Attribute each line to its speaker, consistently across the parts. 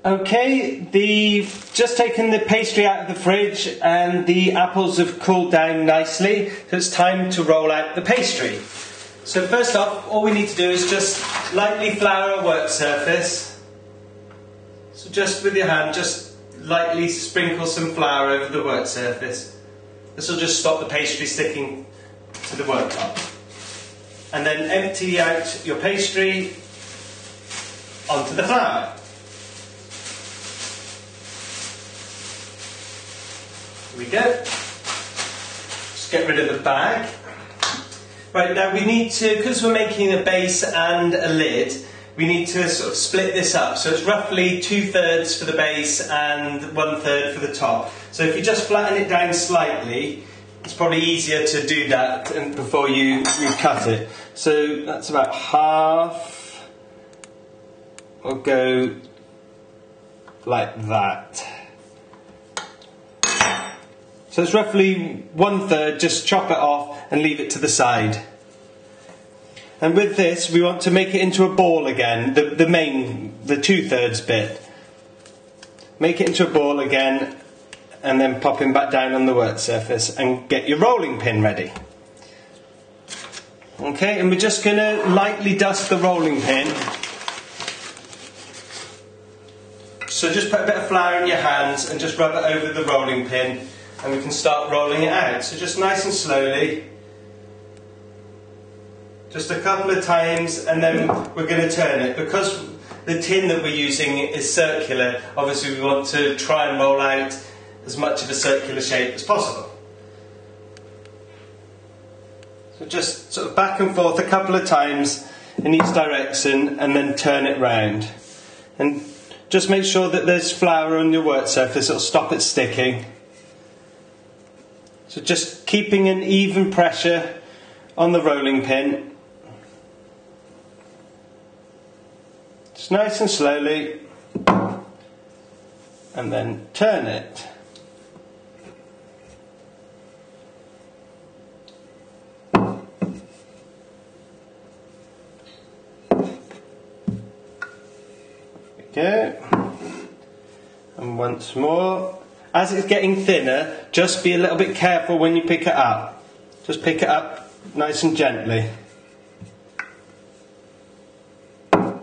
Speaker 1: Okay, just taken the pastry out of the fridge and the apples have cooled down nicely, so it's time to roll out the pastry. So first off, all we need to do is just lightly flour our work surface. So just with your hand, just lightly sprinkle some flour over the work surface. This will just stop the pastry sticking to the worktop. And then empty out your pastry onto the flour. Here we go. Just get rid of the bag. Right, now we need to, because we're making a base and a lid, we need to sort of split this up. So it's roughly 2/3 for the base and 1/3 for the top. So if you just flatten it down slightly, it's probably easier to do that before you cut it. So that's about half. We'll go like that. So it's roughly 1/3, just chop it off and leave it to the side. And with this, we want to make it into a ball again, the 2/3 bit. Make it into a ball again, and then pop him back down on the work surface and get your rolling pin ready. Okay, and we're just going to lightly dust the rolling pin. So just put a bit of flour in your hands and just rub it over the rolling pin, and we can start rolling it out. So just nice and slowly, just a couple of times, and then we're going to turn it. Because the tin that we're using is circular, obviously we want to try and roll out as much of a circular shape as possible. So just sort of back and forth a couple of times in each direction, and then turn it round. And just make sure that there's flour on your work surface, it'll stop it sticking. So just keeping an even pressure on the rolling pin. Just nice and slowly, and then turn it. There we go. And once more. As it's getting thinner, just be a little bit careful when you pick it up. Just pick it up nice and gently. There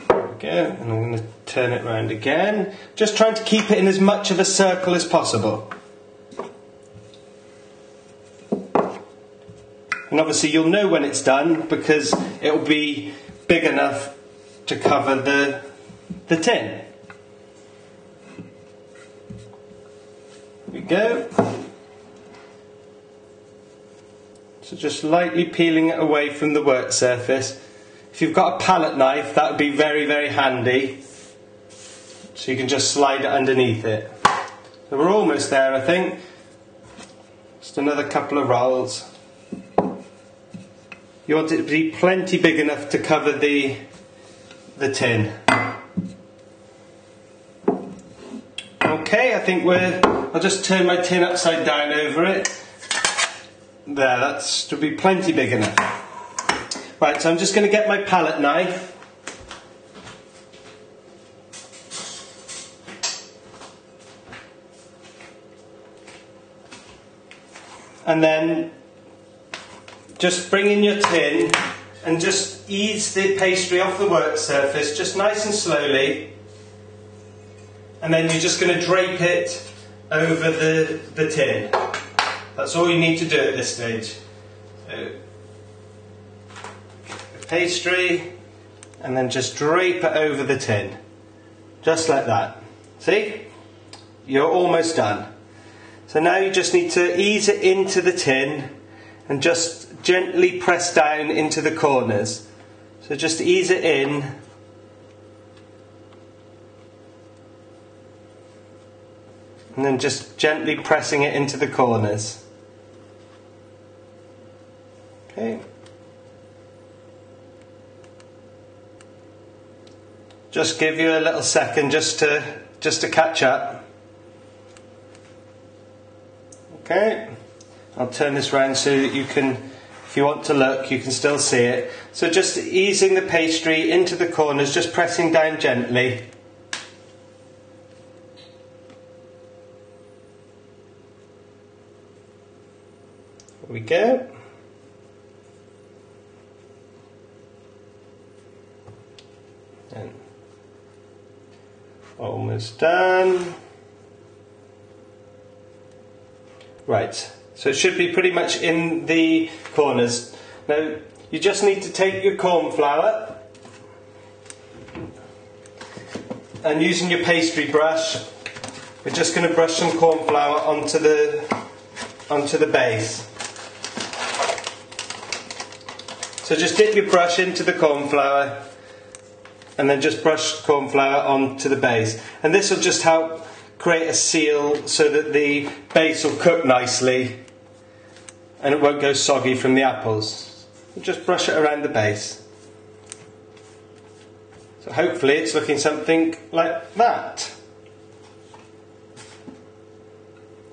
Speaker 1: we go, and I'm going to turn it round again. Just trying to keep it in as much of a circle as possible. And obviously you'll know when it's done because it'll be big enough to cover the tin. There we go. So just lightly peeling it away from the work surface. If you've got a palette knife, that would be very, very handy. So you can just slide it underneath it. So we're almost there, I think. Just another couple of rolls. You want it to be plenty big enough to cover the tin. Okay, I think I'll just turn my tin upside down over it. There, that should be plenty big enough. Right, so I'm just going to get my palette knife. And then just bring in your tin and just ease the pastry off the work surface, just nice and slowly. And then you're just going to drape it over the tin. That's all you need to do at this stage. So, the pastry, and then just drape it over the tin. Just like that. See? You're almost done. So now you just need to ease it into the tin and just gently press down into the corners. So just ease it in. And then just gently pressing it into the corners. Okay. Just give you a little second just to catch up. Okay. I'll turn this round so that you can If you want to look, you can still see it. So just easing the pastry into the corners, just pressing down gently. There we go. And almost done. Right, so it should be pretty much in the corners. Now, you just need to take your corn flour and using your pastry brush, we're just going to brush some corn flour onto the base. So just dip your brush into the corn flour and then just brush corn flour onto the base. And this will just help create a seal so that the base will cook nicely and it won't go soggy from the apples. Just brush it around the base. So hopefully it's looking something like that.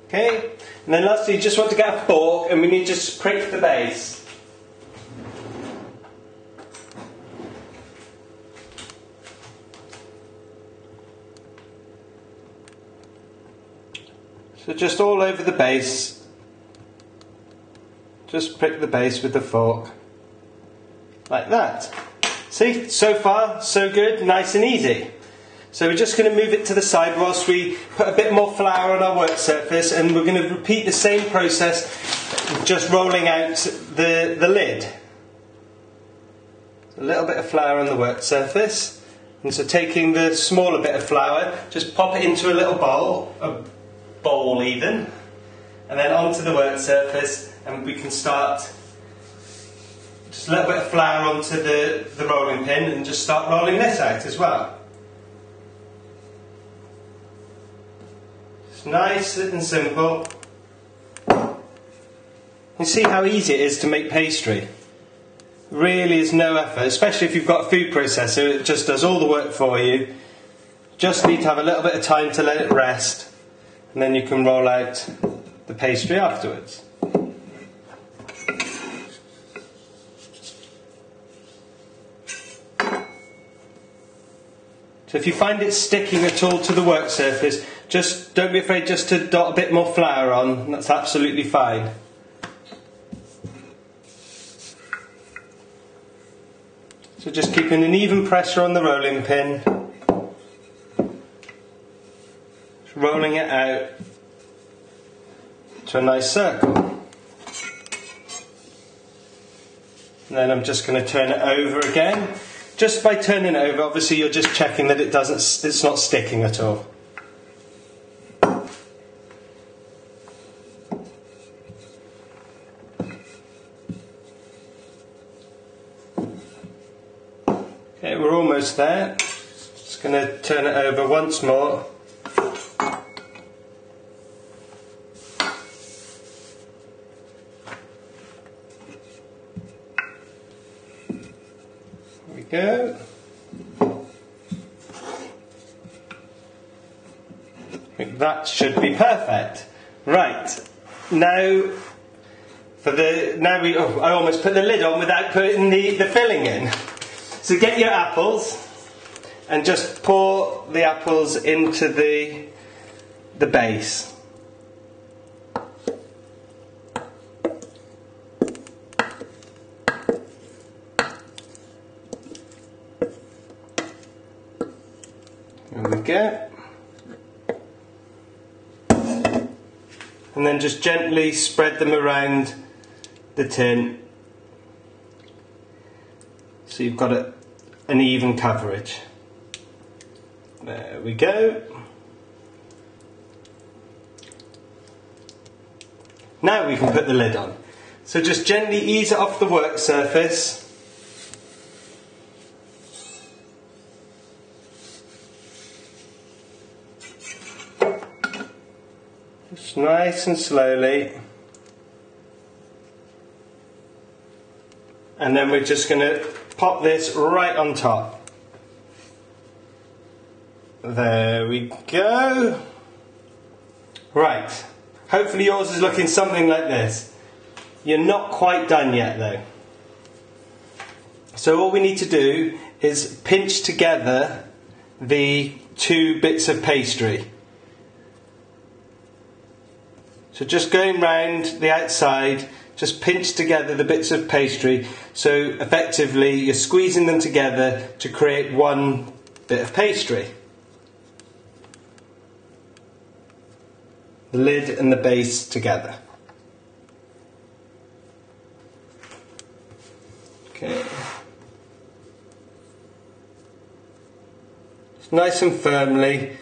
Speaker 1: Okay, and then lastly you just want to get a fork and we need to just prick the base. So just all over the base, just prick the base with the fork, like that. See, so far so good, nice and easy. So we're just going to move it to the side whilst we put a bit more flour on our work surface, and we're going to repeat the same process, just rolling out the lid. A little bit of flour on the work surface, and so taking the smaller bit of flour, just pop it into a little bowl, even, and then onto the work surface, and we can start just a little bit of flour onto the rolling pin and just start rolling this out as well. It's nice and simple. You see how easy it is to make pastry. Really is no effort, especially if you've got a food processor, it just does all the work for you. Just need to have a little bit of time to let it rest. And then you can roll out the pastry afterwards. So if you find it sticking at all to the work surface, just don't be afraid just to dot a bit more flour on, that's absolutely fine. So just keeping an even pressure on the rolling pin. Rolling it out to a nice circle. And then I'm just going to turn it over again. Just by turning it over, obviously you're just checking that it's not sticking at all. Okay, we're almost there. Just going to turn it over once more. Go. I think that should be perfect. Right, now I almost put the lid on without putting the filling in. So get your apples and just pour the apples into the base. There we go. And then just gently spread them around the tin so you've got an even coverage. There we go. Now we can put the lid on. So just gently ease it off the work surface. Just nice and slowly. And then we're just going to pop this right on top. There we go. Right. Hopefully yours is looking something like this. You're not quite done yet though. So all we need to do is pinch together the two bits of pastry. So just going round the outside, just pinch together the bits of pastry, so effectively you're squeezing them together to create one bit of pastry. The lid and the base together. Okay. It's nice and firmly,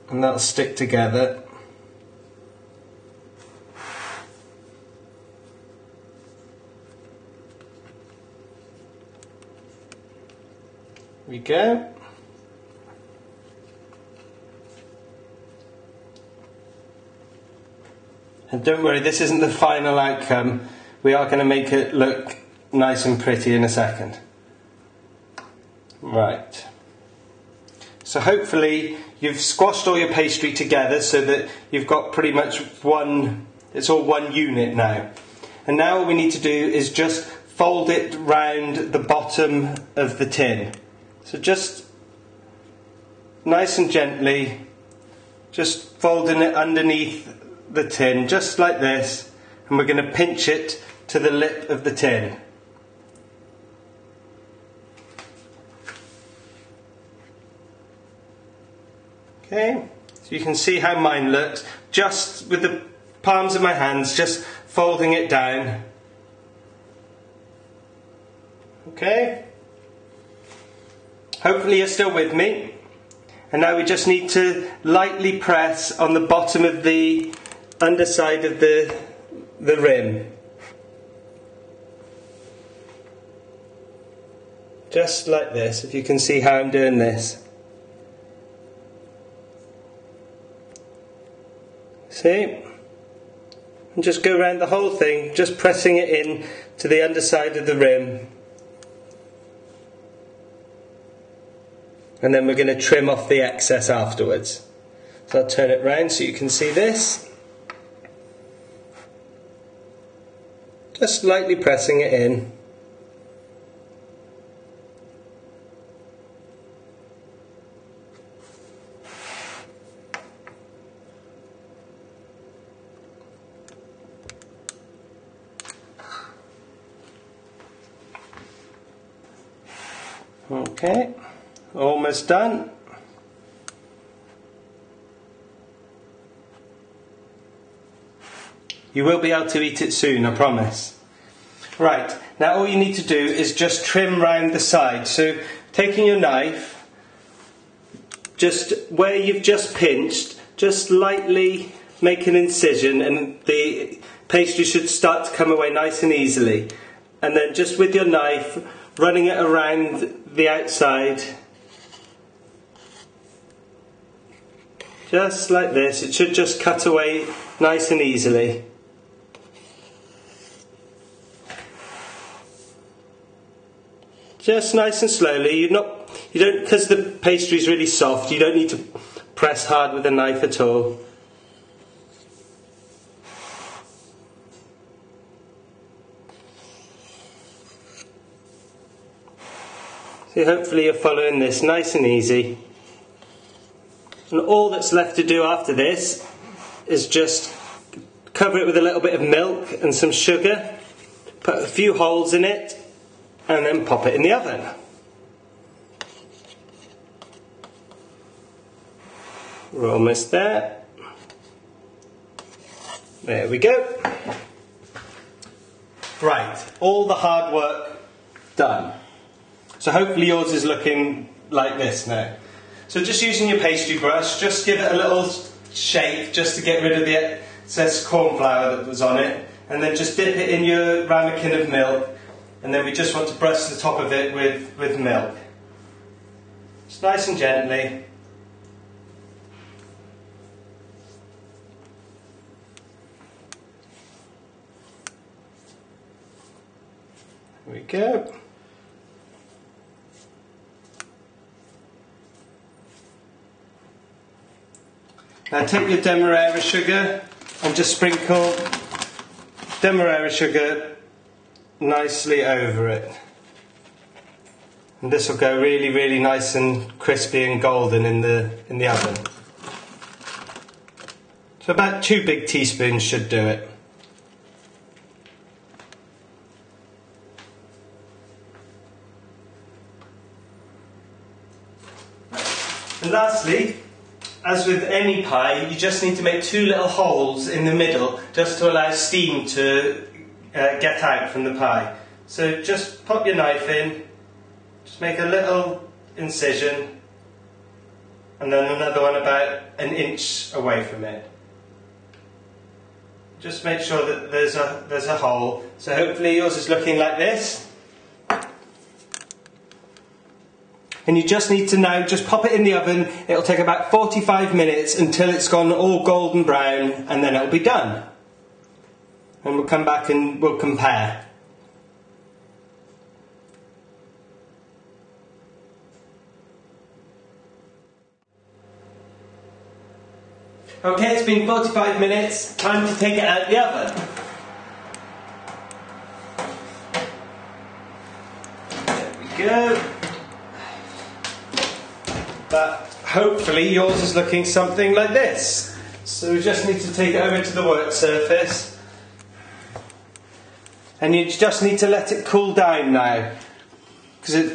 Speaker 1: and that'll stick together. We go. And don't worry, this isn't the final outcome. We are going to make it look nice and pretty in a second. Right. So hopefully you've squashed all your pastry together so that you've got pretty much it's all one unit now. And now all we need to do is just fold it round the bottom of the tin. So just nice and gently, just folding it underneath the tin, just like this, and we're going to pinch it to the lip of the tin. Okay, so you can see how mine looks, just with the palms of my hands, just folding it down. Okay, hopefully you're still with me. And now we just need to lightly press on the bottom of the underside of the rim. Just like this, if you can see how I'm doing this. See? And just go around the whole thing, just pressing it in to the underside of the rim. And then we're going to trim off the excess afterwards. So I'll turn it round so you can see this. Just lightly pressing it in. Okay, almost done. You will be able to eat it soon, I promise. Right, now all you need to do is just trim round the side. So taking your knife, just where you've just pinched, just lightly make an incision and the pastry should start to come away nice and easily. And then just with your knife, running it around the outside, just like this. It should just cut away nice and easily. Just nice and slowly. You don't, because the pastry is really soft, you don't need to press hard with a knife at all. So hopefully you're following this nice and easy. And all that's left to do after this is just cover it with a little bit of milk and some sugar, put a few holes in it, and then pop it in the oven. We're almost there. There we go. Right, all the hard work done. So hopefully yours is looking like this now. So just using your pastry brush, just give it a little shake just to get rid of the excess corn flour that was on it, and then just dip it in your ramekin of milk, and then we just want to brush the top of it with milk. Just nice and gently. There we go. Now take your demerara sugar and just sprinkle demerara sugar nicely over it. And this will go really, really nice and crispy and golden in the oven. So about 2 big teaspoons should do it. And lastly, as with any pie, you just need to make 2 little holes in the middle just to allow steam to get out from the pie. So just pop your knife in, just make a little incision, and then another one about 1 inch away from it. Just make sure that there's a hole. So hopefully yours is looking like this. And you just need to now just pop it in the oven. It'll take about 45 minutes until it's gone all golden brown, and then it'll be done. And we'll come back and we'll compare. Okay, it's been 45 minutes. Time to take it out of the oven. There we go. But hopefully yours is looking something like this. So we just need to take it over to the work surface. And you just need to let it cool down now. Because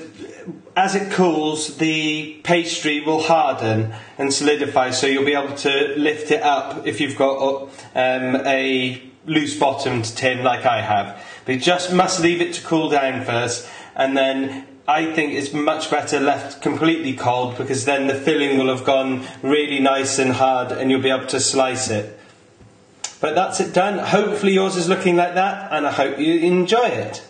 Speaker 1: as it cools, the pastry will harden and solidify, so you'll be able to lift it up if you've got a loose bottomed tin like I have. But you just must leave it to cool down first, and then I think it's much better left completely cold, because then the filling will have gone really nice and hard and you'll be able to slice it. But that's it done. Hopefully yours is looking like that, and I hope you enjoy it.